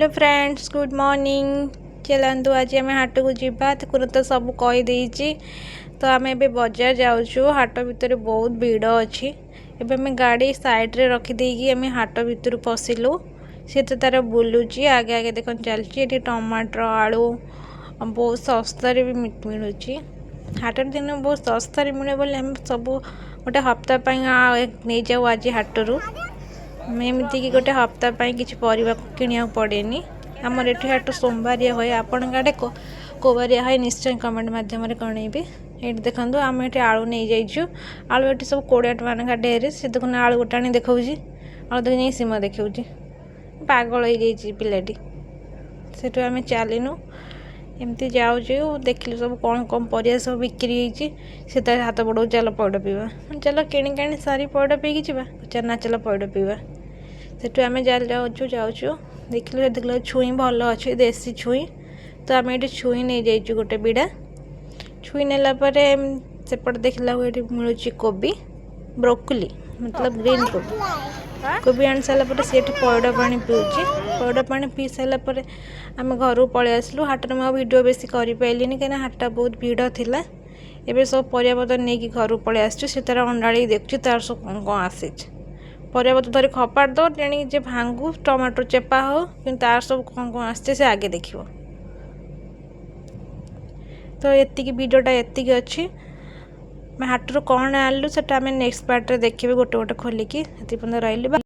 Friends good morning. चलतु आज आम हाट को जावा तो सब कहीदे तो आम ए बजार जाऊँ। हाट भितर बहुत भीड़ अच्छी। एबे आम गाड़ी साइड रे रखीदे आम हाट भितर पशिलु। सी तो तार बुलूची आगे आगे देख चलती। टमाटर आलू बहुत सस्तार भी मिलूँ। हाट दिन बहुत सस्तार मिले बोले आम सब गोटे हफ्ता नहीं जाऊ आज हाटरू। एमती कि गोटे हफ्ता किसी परिवा किणा पड़ेनी। आमर ये हाट सोमवारिया हुए। आपण आड़े को बारिया हुए निश्चय कमेंट मध्यम कणेबी। ये देखो आम ये आलू नहीं जाइए। आलू ये सब 20 टका ना ढेर से देखो आलू गोटाणी देखा आलू देख नहीं सीमा देखा पागल हो जाइए पिलाटी। से आम चलनु एमती जाऊँ देखिलु सब कौन कौन परिया सब बिक्री से तार हाथ बढ़ो चल पइड पीवा। चल किणी सारी पइड पीकी जा चलना चल पइड पीवा। सेठू आम जाऊँ देखिलु छुई भल अच्छे देसी छुई तो आम ये छुई नहीं जाइए गोटे बिड़ा। छुई नेलापर सेपट देखला ये मिलूँ कोबी ब्रोकोली मतलब ग्रीन कोबी आनी सारापर सी पइड पानी पीऊँगी। पइड पानी पी सारापर आम घर पलि आसलु। हाटर में वीडियो बेसी कर पाइलिनी कहीं हाट बहुत भीड़ थिला। एबे सब परियापत्र नहीं घर पलि आसु। से तार अंडाड़ी देखु तार सब कौन कौन आसी परियापत्र धरी खपाड़ दो तेणिक जे भांगू टमाटर चेपा हो कि तार सब कौन कौन आसছে से आगे देखियो। तो एतिकी वीडियोटा एतिकी अच्छी। हाटरू कौन आनलु सेटा आम नेक्स्ट पार्ट रे देखिए गोटे गोटे खोलिकी। रही।